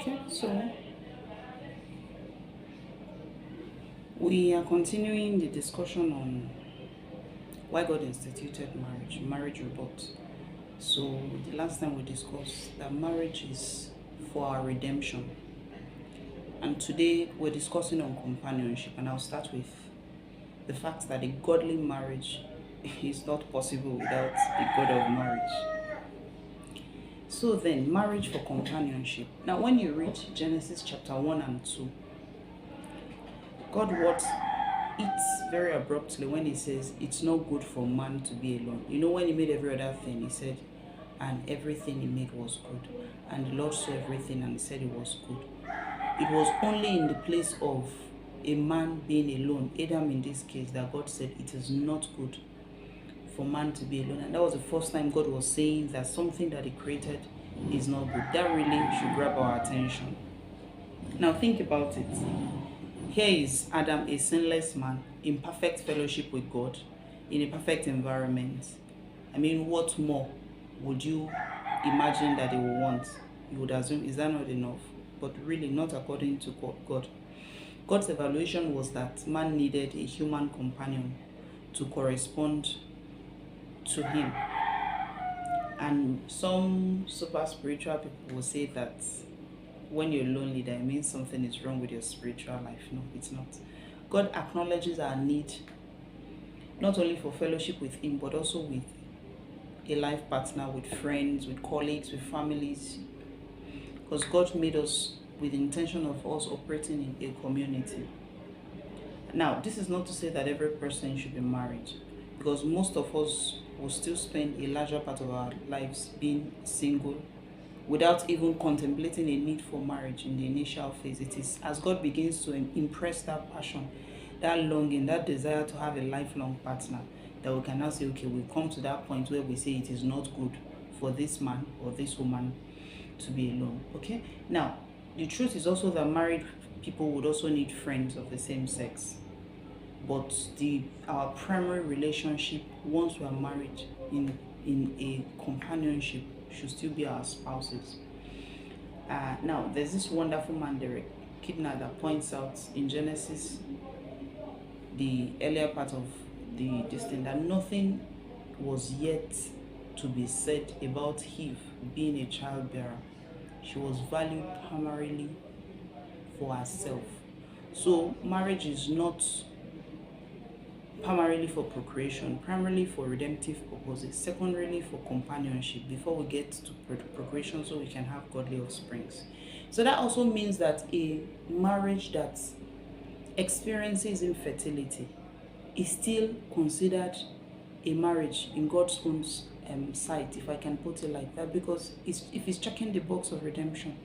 Okay, so we are continuing the discussion on why God instituted marriage reboot. So the last time we discussed that marriage is for our redemption, and today we're discussing on companionship, and I'll start with the fact that a godly marriage is not possible without the God of marriage. So then, marriage for companionship. Now, when you read Genesis chapter 1 and 2, God words it very abruptly when he says it's not good for man to be alone. You know, when he made every other thing, he said, and everything he made was good. And the Lord saw everything and said it was good. It was only in the place of a man being alone, Adam in this case, that God said it is not good for man to be alone. And that was the first time God was saying that something that he created is not good. That really should grab our attention. Now think about it. Here is Adam, a sinless man, in perfect fellowship with God, in a perfect environment. I mean, what more would you imagine that they will want? You would assume, is that not enough? But really, not according to God. God's evaluation was that man needed a human companion to correspond to him. And some super spiritual people will say that when you're lonely, that means something is wrong with your spiritual life. No, it's not. God acknowledges our need, not only for fellowship with him, but also with a life partner, with friends, with colleagues, with families. Because God made us with the intention of us operating in a community. Now, this is not to say that every person should be married, because most of us will still spend a larger part of our lives being single, without even contemplating a need for marriage in the initial phase. It is as God begins to impress that passion, that longing, that desire to have a lifelong partner, that we can now say, okay, we've come to that point where we say it is not good for this man or this woman to be alone. Okay? Now, the truth is also that married people would also need friends of the same sex. But our primary relationship, once we are married in a companionship, should still be our spouses. Now, there's this wonderful man, Derek Kidner, that points out in Genesis, the earlier part of this thing, that nothing was yet to be said about Eve being a childbearer. She was valued primarily for herself. So marriage is not primarily for procreation, primarily for redemptive purposes, secondarily for companionship, before we get to procreation so we can have godly offsprings. So that also means that a marriage that experiences infertility is still considered a marriage in God's own sight, if I can put it like that, because if it's checking the box of redemption,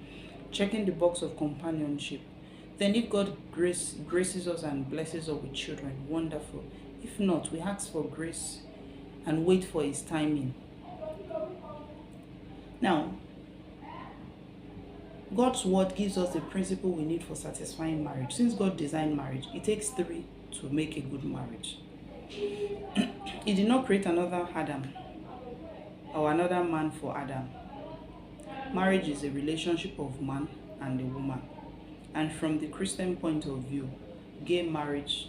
checking the box of companionship, then if God graces us and blesses us with children, wonderful. If not, we ask for grace and wait for his timing. Now, God's word gives us the principle we need for satisfying marriage. Since God designed marriage, it takes three to make a good marriage. He did not create another Adam or another man for Adam. Marriage is a relationship of man and a woman. And from the Christian point of view, gay marriage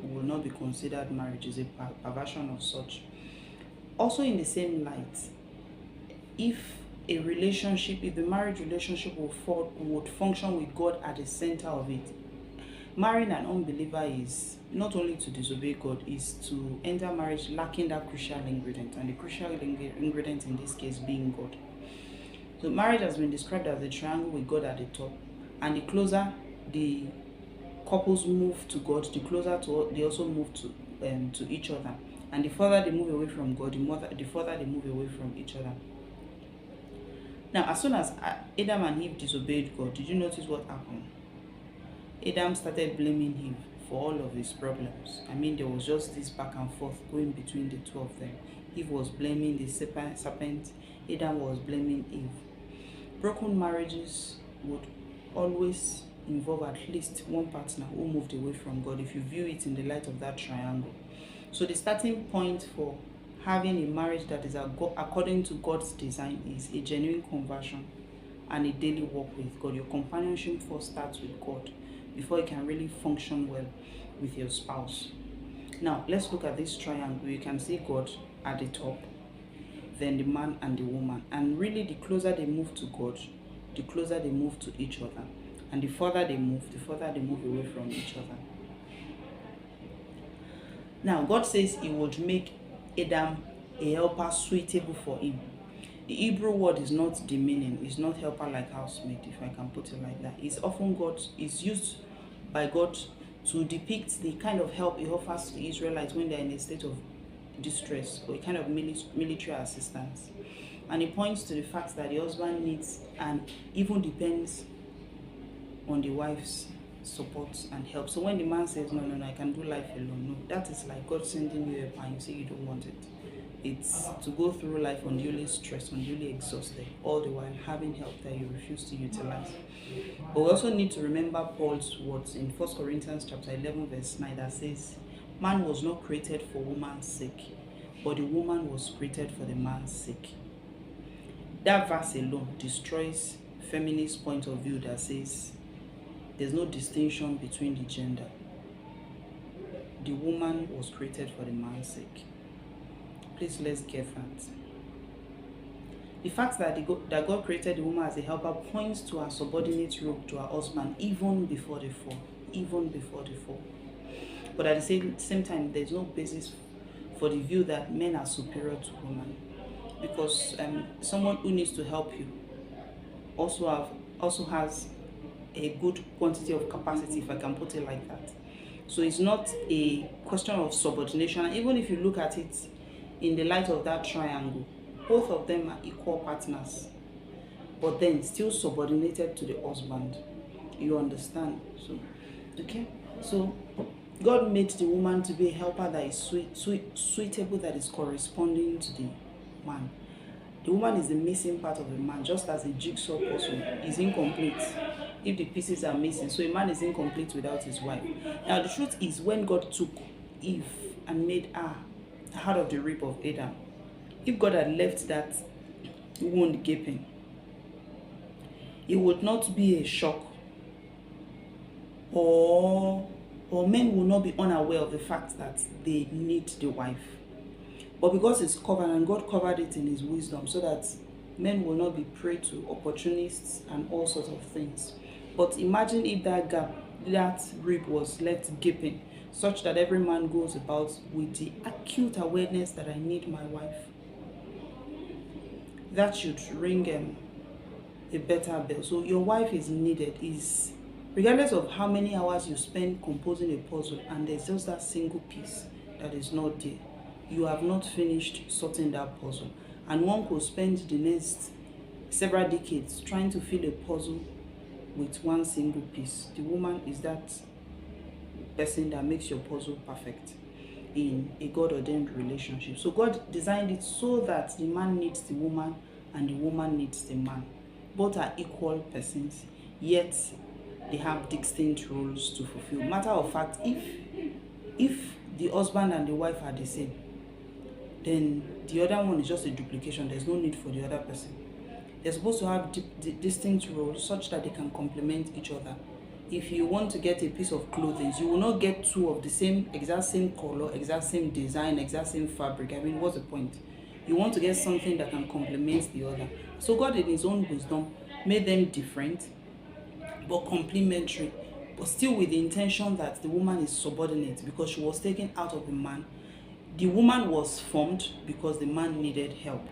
will not be considered marriage, is a perversion of such. Also, in the same light, if the marriage relationship would function with God at the center of it, marrying an unbeliever is not only to disobey God, is to enter marriage lacking that crucial ingredient, and the crucial ingredient in this case being God. So marriage has been described as a triangle with God at the top, and the closer the couples move to God, the closer they also move to each other. And the further they move away from God, the further they move away from each other. Now, as soon as Adam and Eve disobeyed God, did you notice what happened? Adam started blaming Eve for all of his problems. I mean, there was just this back and forth going between the two of them. Eve was blaming the serpent, Adam was blaming Eve. Broken marriages would always involve at least one partner who moved away from God, if you view it in the light of that triangle. So the starting point for having a marriage that is according to God's design is a genuine conversion and a daily walk with God. Your companionship first starts with God before you can really function well with your spouse. Now, let's look at this triangle. You can see God at the top, then the man and the woman. And really, the closer they move to God, the closer they move to each other. And the further they move away from each other. Now, God says he would make Adam a helper suitable for him. The Hebrew word is not demeaning, it's not helper like housemaid, if I can put it like that. It's often used by God to depict the kind of help he offers to the Israelites when they're in a state of distress, or a kind of military assistance. And it points to the fact that the husband needs and even depends on the wife's support and help. So when the man says, no, I can do life alone, no, that is like God sending you help and you say you don't want it. It's to go through life unduly stressed, unduly exhausted, all the while having help that you refuse to utilize. But we also need to remember Paul's words in 1 Corinthians chapter 11 verse 9 that says, man was not created for woman's sake, but the woman was created for the man's sake. That verse alone destroys feminist point of view that says there's no distinction between the gender. The woman was created for the man's sake. Please, let's get that. The fact that God created the woman as a helper points to her subordinate role to her husband even before the fall. But at the same time, there's no basis for the view that men are superior to women, because someone who needs to help you also has a good quantity of capacity, if I can put it like that. So it's not a question of subordination. And even if you look at it in the light of that triangle, both of them are equal partners, but then still subordinated to the husband. You understand? So God made the woman to be a helper that is suitable, that is corresponding to the man. The woman is the missing part of the man, just as a jigsaw puzzle is incomplete if the pieces are missing. So a man is incomplete without his wife. Now the truth is, when God took Eve and made her out of the rib of Adam, if God had left that wound gaping, it would not be a shock, or men will not be unaware of the fact that they need the wife. But because it's covered, and God covered it in his wisdom, so that men will not be prey to opportunists and all sorts of things. But imagine if that rib was left gaping, such that every man goes about with the acute awareness that I need my wife. That should ring a better bell. So your wife is needed, regardless of how many hours you spend composing a puzzle, and there's just that single piece that is not there, you have not finished sorting that puzzle. And one could spend the next several decades trying to fill a puzzle with one single piece. The woman is that person that makes your puzzle perfect in a God-ordained relationship. So God designed it so that the man needs the woman and the woman needs the man. Both are equal persons, yet they have distinct roles to fulfill. Matter of fact, if the husband and the wife are the same, then the other one is just a duplication. There's no need for the other person. They're supposed to have distinct roles such that they can complement each other. If you want to get a piece of clothing, you will not get two of the exact same color, exact same design, exact same fabric. I mean, what's the point? You want to get something that can complement the other. So God, in his own wisdom, made them different but complementary, but still with the intention that the woman is subordinate because she was taken out of the man. The woman was formed because the man needed help.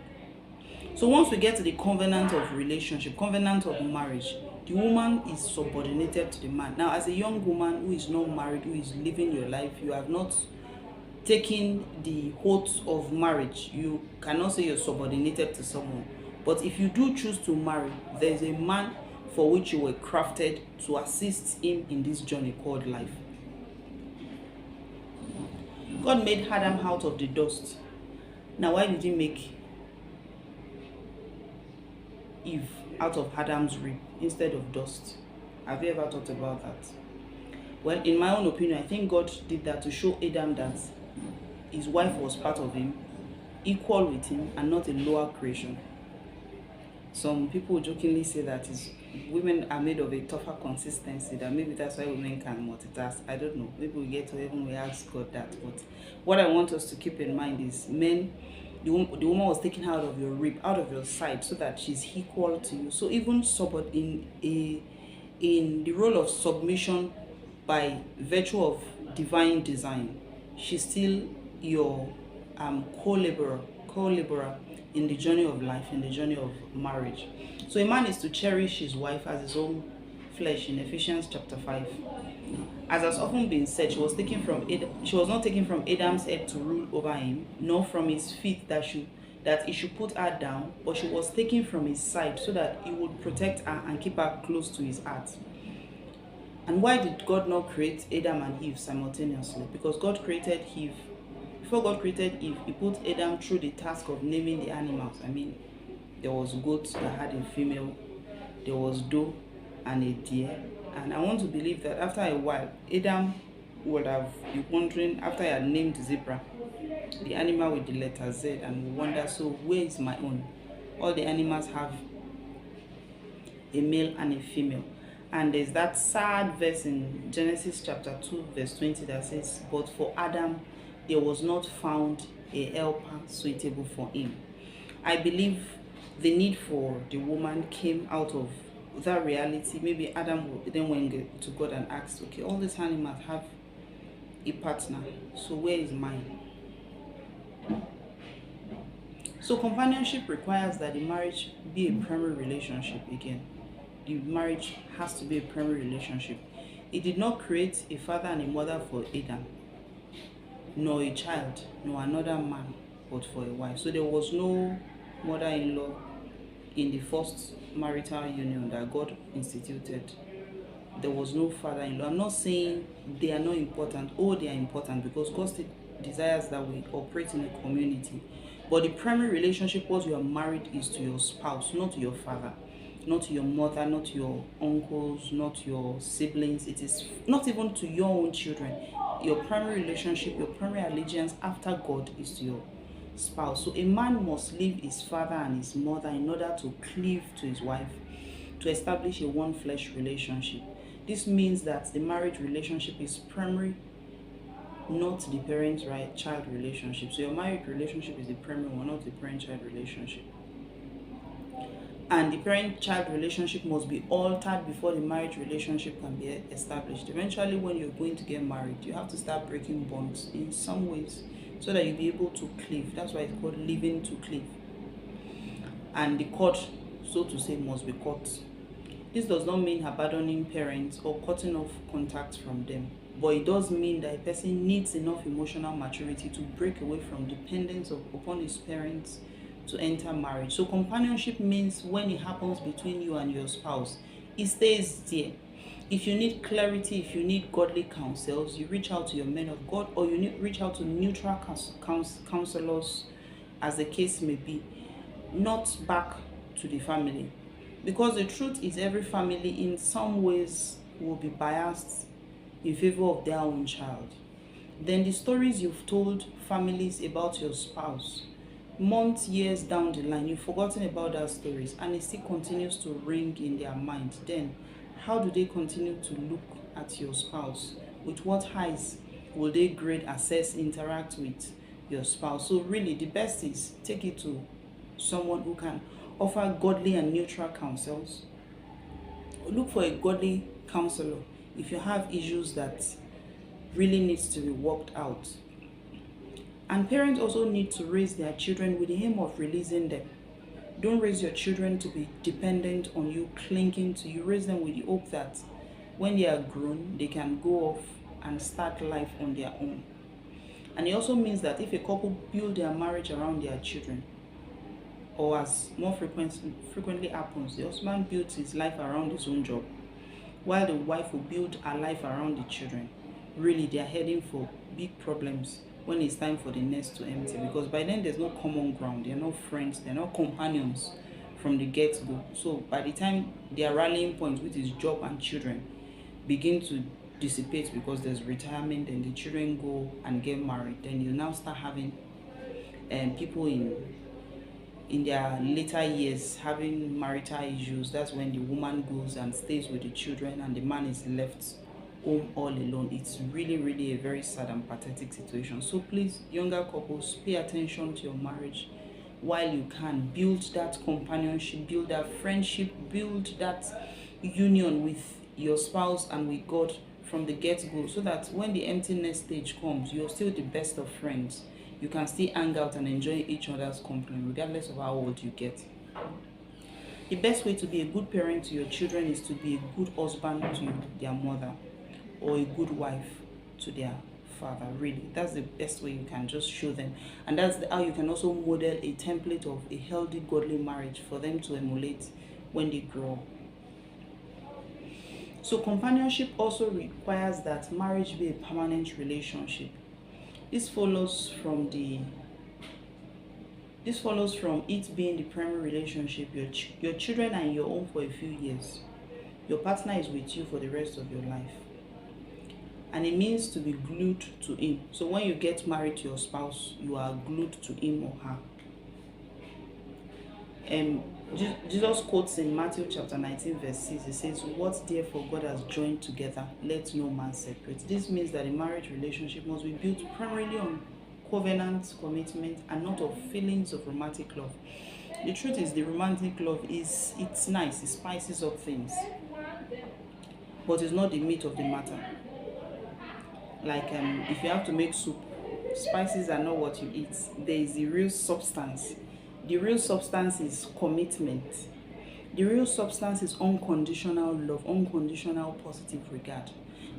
So once we get to the covenant of relationship, covenant of marriage, the woman is subordinated to the man. Now, as a young woman who is not married, who is living your life, you have not taken the oath of marriage. You cannot say you're subordinated to someone. But if you do choose to marry, there's a man for which you were crafted to assist him in this journey called life. God made Adam out of the dust. Now, why did he make Eve out of Adam's rib instead of dust? Have you ever thought about that? Well, in my own opinion, I think God did that to show Adam that his wife was part of him, equal with him, and not a lower creation. Some people jokingly say that is women are made of a tougher consistency, that maybe that's why women can multitask. I don't know. Maybe we get to heaven, we ask God that. But what I want us to keep in mind is, men, the woman was taken out of your rib, out of your side, so that she's equal to you. So even in the role of submission by virtue of divine design, she's still your co-laborer in the journey of life, in the journey of marriage. So a man is to cherish his wife as his own flesh in Ephesians chapter 5. As has often been said, she was not taken from Adam's head to rule over him, nor from his feet that he should put her down, but she was taken from his side so that he would protect her and keep her close to his heart. And why did God not create Adam and Eve simultaneously? Because God created Eve. Before God created Eve, he put Adam through the task of naming the animals. I mean, there was goat that had a female, there was doe and a deer. And I want to believe that after a while, Adam would have been wondering, after he had named zebra, the animal with the letter Z, and would wonder, so where is my own? All the animals have a male and a female. And there's that sad verse in Genesis chapter 2 verse 20 that says, but for Adam there was not found a helper suitable for him. I believe the need for the woman came out of that reality. Maybe Adam then went to God and asked, okay, all these animals have a partner, so where is mine? So companionship requires that the marriage be a primary relationship again. The marriage has to be a primary relationship. It did not create a father and a mother for Adam, nor a child, nor another man, but for a wife. So there was no mother-in-law in the first marital union that God instituted. There was no father-in-law. I'm not saying they are not important. Oh, they are important, because God still desires that we operate in a community. But the primary relationship, once you are married, is to your spouse, not to your father, not to your mother, not to your uncles, not to your siblings. It is not even to your own children. Your primary relationship, your primary allegiance after God is to your spouse. So a man must leave his father and his mother in order to cleave to his wife, to establish a one flesh relationship. This means that the marriage relationship is primary, not the parent-child relationship. So your marriage relationship is the primary one, not the parent-child relationship. And the parent-child relationship must be altered before the marriage relationship can be established. Eventually, when you're going to get married, you have to start breaking bonds in some ways so that you'll be able to cleave. That's why it's called living to cleave. And the cord, so to say, must be cut. This does not mean abandoning parents or cutting off contact from them, but it does mean that a person needs enough emotional maturity to break away from dependence upon his parents to enter marriage. So companionship means when it happens between you and your spouse, it stays there. If you need clarity, if you need godly counsels, you reach out to your men of God, or you reach out to neutral counselors, as the case may be, not back to the family. Because the truth is, every family in some ways will be biased in favor of their own child. Then the stories you've told families about your spouse, months, years down the line, you've forgotten about those stories, and it still continues to ring in their mind. Then how do they continue to look at your spouse? With what eyes will they grade, assess, interact with your spouse? So really, the best is take it to someone who can offer godly and neutral counsels. Look for a godly counselor if you have issues that really needs to be worked out. And parents also need to raise their children with the aim of releasing them. Don't raise your children to be dependent on you, clinging to you. Raise them with the hope that when they are grown, they can go off and start life on their own. And it also means that if a couple build their marriage around their children, or as more frequently happens, the husband builds his life around his own job, while the wife will build her life around the children, really they are heading for big problems when it's time for the nest to empty, because by then there's no common ground, they're not friends, they're not companions from the get-go. So by the time their rallying points, which is job and children, begin to dissipate because there's retirement, and the children go and get married, then you now start having people in in their later years having marital issues. That's when the woman goes and stays with the children and the man is left home all alone. It's really, really a very sad and pathetic situation. So please, younger couples, pay attention to your marriage while you can. Build that companionship, build that friendship, build that union with your spouse and with God from the get-go, so that when the emptiness stage comes, you're still the best of friends. You can still hang out and enjoy each other's company regardless of how old you get. The best way to be a good parent to your children is to be a good husband to their mother, or a good wife to their father. Really, that's the best way you can just show them, and that's how you can also model a template of a healthy, godly marriage for them to emulate when they grow up. So companionship also requires that marriage be a permanent relationship. This follows from it being the primary relationship. Your children are in your home for a few years. Your partner is with you for the rest of your life. And it means to be glued to him. So when you get married to your spouse, you are glued to him or her. Jesus quotes in Matthew chapter 19 verse 6, it says, "What therefore God has joined together, let no man separate." This means that a marriage relationship must be built primarily on covenant, commitment, and not of feelings of romantic love. The truth is, the romantic love it's nice, it spices up things, but it's not the meat of the matter. Like if you have to make soup, spices are not what you eat. There is the real substance. The real substance is commitment. The real substance is unconditional love, unconditional positive regard.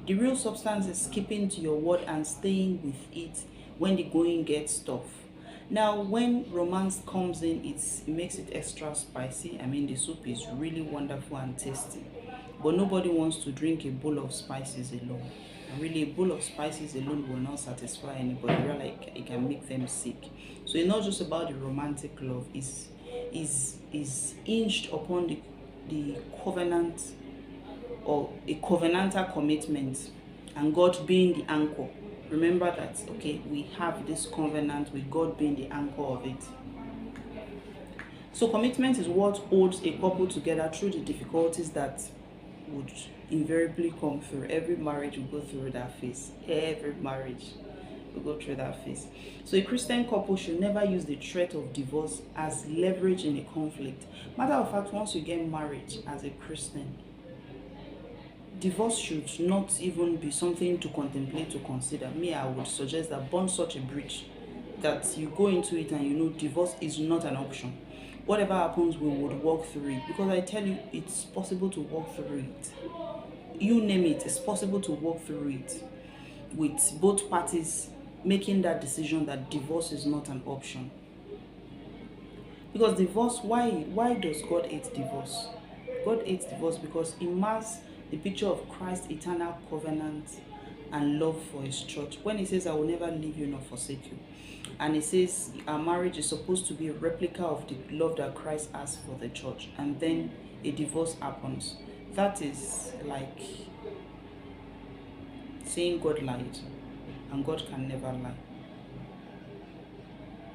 The real substance is keeping to your word and staying with it when the going gets tough. Now, when romance comes in, it makes it extra spicy. I mean, the soup is really wonderful and tasty, but nobody wants to drink a bowl of spices alone. And really, a bowl of spices alone will not satisfy anybody. Rather, it can make them sick. So it's not just about the romantic love. Is hinged upon the covenant, or a covenantal commitment, and God being the anchor. Remember that, okay, we have this covenant with God being the anchor of it. So commitment is what holds a couple together through the difficulties that would invariably come through. Every marriage will go through that phase. Every marriage will go through that phase. So a Christian couple should never use the threat of divorce as leverage in a conflict. Matter of fact, once you get married as a Christian, divorce should not even be something to contemplate, to consider. Me, I would suggest that burn such a bridge that you go into it and you know divorce is not an option. Whatever happens, we would walk through it, because I tell you, it's possible to walk through it. You name it, it's possible to walk through it with both parties making that decision that divorce is not an option. Because divorce, why does God hate divorce? God hates divorce because it masks the picture of Christ's eternal covenant and love for his church. When he says, "I will never leave you nor forsake you," and he says our marriage is supposed to be a replica of the love that Christ has for the church, and then a divorce happens, that is like saying God lied, and God can never lie.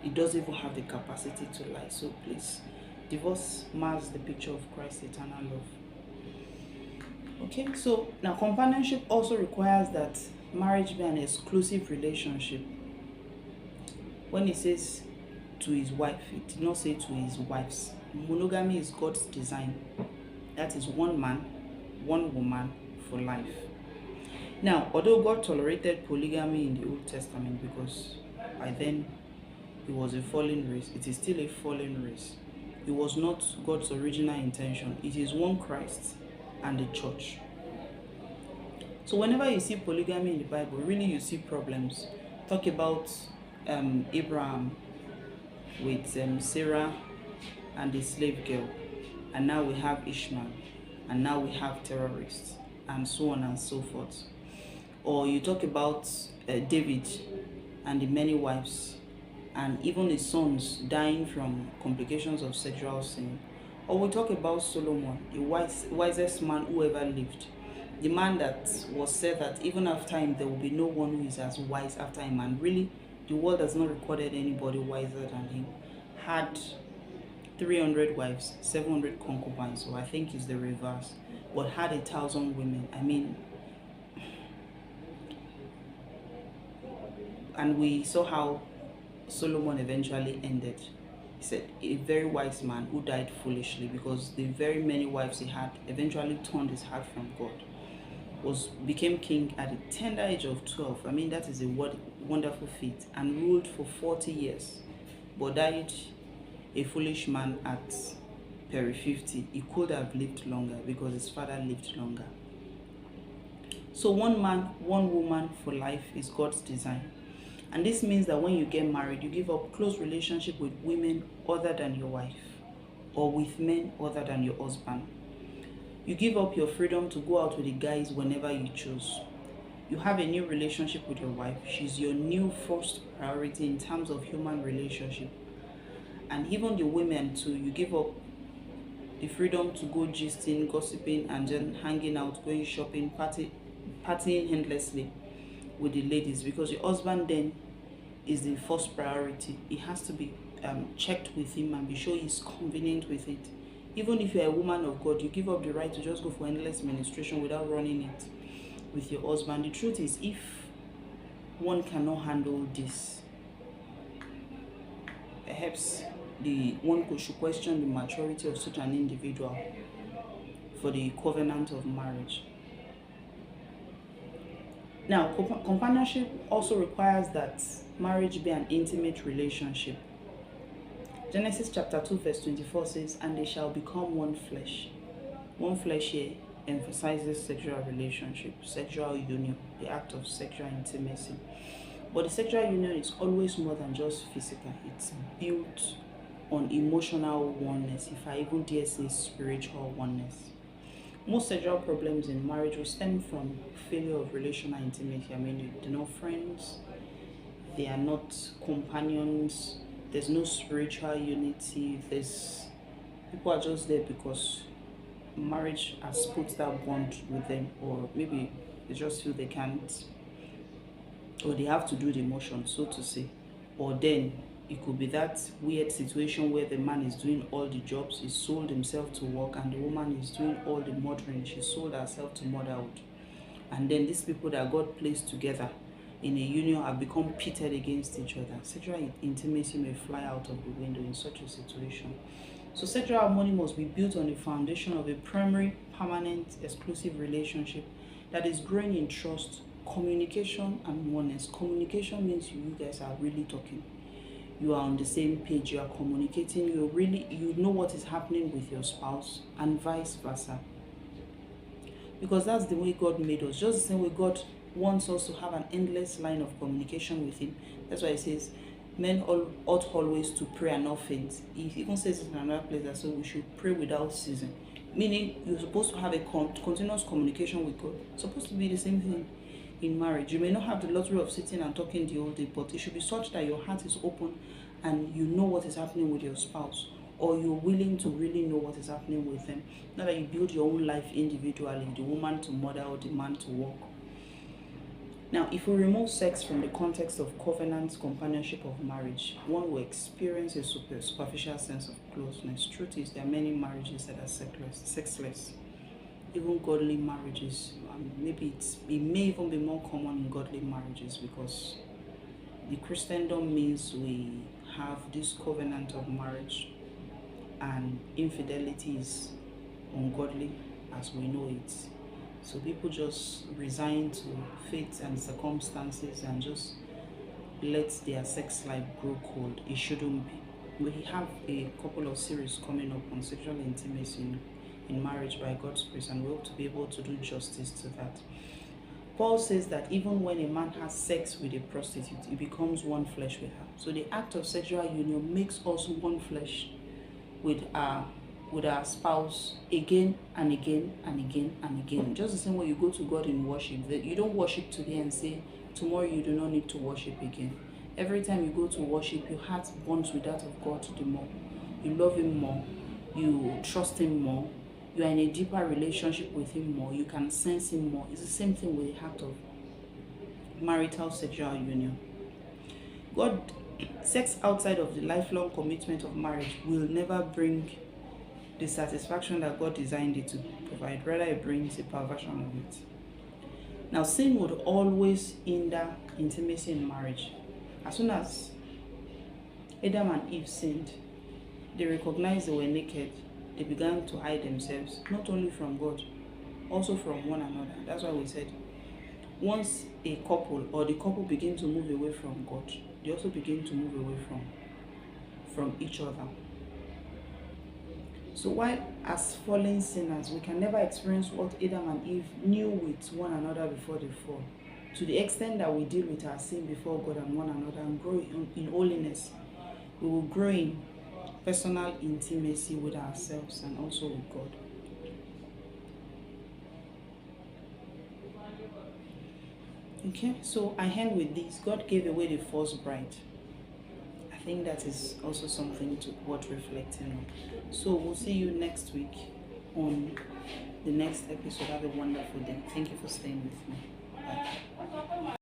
He doesn't even have the capacity to lie. So please, divorce masks the picture of Christ's eternal love. Okay, so now companionship also requires that marriage be an exclusive relationship. When he says to his wife, he did not say to his wives. Monogamy is God's design. That is one man, one woman for life. Now, although God tolerated polygamy in the Old Testament because by then it was a fallen race, it is still a fallen race. It was not God's original intention. It is one Christ and the church. So whenever you see polygamy in the Bible, really you see problems. Talk about Abraham with Sarah and the slave girl, and now we have Ishmael, and now we have terrorists, and so on and so forth. Or you talk about David and the many wives, and even his sons dying from complications of sexual sin. Or we talk about Solomon, the wisest man who ever lived. The man that was said that even after him, there will be no one who is as wise after him. And really, the world has not recorded anybody wiser than him. Had 300 wives, 700 concubines, so I think it's the reverse, but had 1,000 women. I mean, and we saw how Solomon eventually ended. He said, a very wise man who died foolishly, because the very many wives he had eventually turned his heart from God. Became king at the tender age of 12. I mean, that is a wonderful feat, and ruled for 40 years, but died a foolish man at peri 50. He could have lived longer because his father lived longer. So one man, one woman for life is God's design. And this means that when you get married, you give up close relationship with women other than your wife, or with men other than your husband. You give up your freedom to go out with the guys whenever you choose. You have a new relationship with your wife. She's your new first priority in terms of human relationship. And even the women too, you give up the freedom to go gisting, gossiping, and then hanging out, going shopping, partying endlessly with the ladies, because your husband then is the first priority. It has to be checked with him and be sure he's convenient with it. Even if you're a woman of God, you give up the right to just go for endless ministration without running it with your husband. The truth is, if one cannot handle this, perhaps one should question the maturity of such an individual for the covenant of marriage. Now, companionship also requires that marriage be an intimate relationship. Genesis chapter 2 verse 24 says, and they shall become one flesh. One flesh here emphasizes sexual relationship, sexual union, the act of sexual intimacy. But the sexual union is always more than just physical. It's built on emotional oneness, if I even dare say spiritual oneness. Most sexual problems in marriage will stem from failure of relational intimacy. I mean, they're not friends, they are not companions, there's no spiritual unity, people are just there because marriage has put that bond with them, or maybe they just feel they can't, or they have to do the motion, so to say. Or then it could be that weird situation where the man is doing all the jobs, he sold himself to work, and the woman is doing all the mothering, she sold herself to motherhood. And then these people that God placed together in a union have become pitted against each other. Sexual intimacy may fly out of the window in such a situation. So sexual harmony must be built on the foundation of a primary, permanent, exclusive relationship that is growing in trust, communication, and oneness. Communication means you guys are really talking. You are on the same page, you are communicating, you know what is happening with your spouse, and vice versa. Because that's the way God made us. Just the same way God wants us to have an endless line of communication with him. That's why it says men ought always to pray and not faint. He even says it in another place that so we should pray without ceasing. Meaning you're supposed to have a continuous communication with God. It's supposed to be the same thing in marriage. You may not have the luxury of sitting and talking the whole day, but it should be such that your heart is open and you know what is happening with your spouse, or you're willing to really know what is happening with them. Not that you build your own life individually, the woman to mother or the man to work. Now, if we remove sex from the context of covenant companionship of marriage, one will experience a superficial sense of closeness. Truth is, there are many marriages that are sexless. Even godly marriages, maybe it may even be more common in godly marriages, because the Christendom means we have this covenant of marriage, and infidelity is ungodly as we know it. So people just resign to fate and circumstances and just let their sex life grow cold. It shouldn't be. We have a couple of series coming up on sexual intimacy in marriage by God's grace, and we hope to be able to do justice to that. Paul says that even when a man has sex with a prostitute, he becomes one flesh with her. So the act of sexual union makes us one flesh with our spouse again and again and again and again. Just the same way you go to God in worship, that you don't worship today and say tomorrow you do not need to worship again. Every time you go to worship, your heart bonds with that of God the more. You love him more, you trust him more, you are in a deeper relationship with him more, you can sense him more. It's the same thing with the act of marital sexual union. God Sex outside of the lifelong commitment of marriage will never bring the satisfaction that God designed it to provide. Rather, it brings a perversion of it. Now, sin would always hinder intimacy in marriage. As soon as Adam and Eve sinned, they recognized they were naked. They began to hide themselves, not only from God, also from one another. That's why we said, once a couple or the couple begin to move away from God, they also begin to move away from each other. So while as fallen sinners, we can never experience what Adam and Eve knew with one another before they fall. To the extent that we deal with our sin before God and one another and grow in holiness, we will grow in personal intimacy with ourselves and also with God. Okay, so I end with this. God gave away the first bride. I think that is also something worth reflecting on. So we'll see you next week on the next episode. Have a wonderful day. Thank you for staying with me. Bye.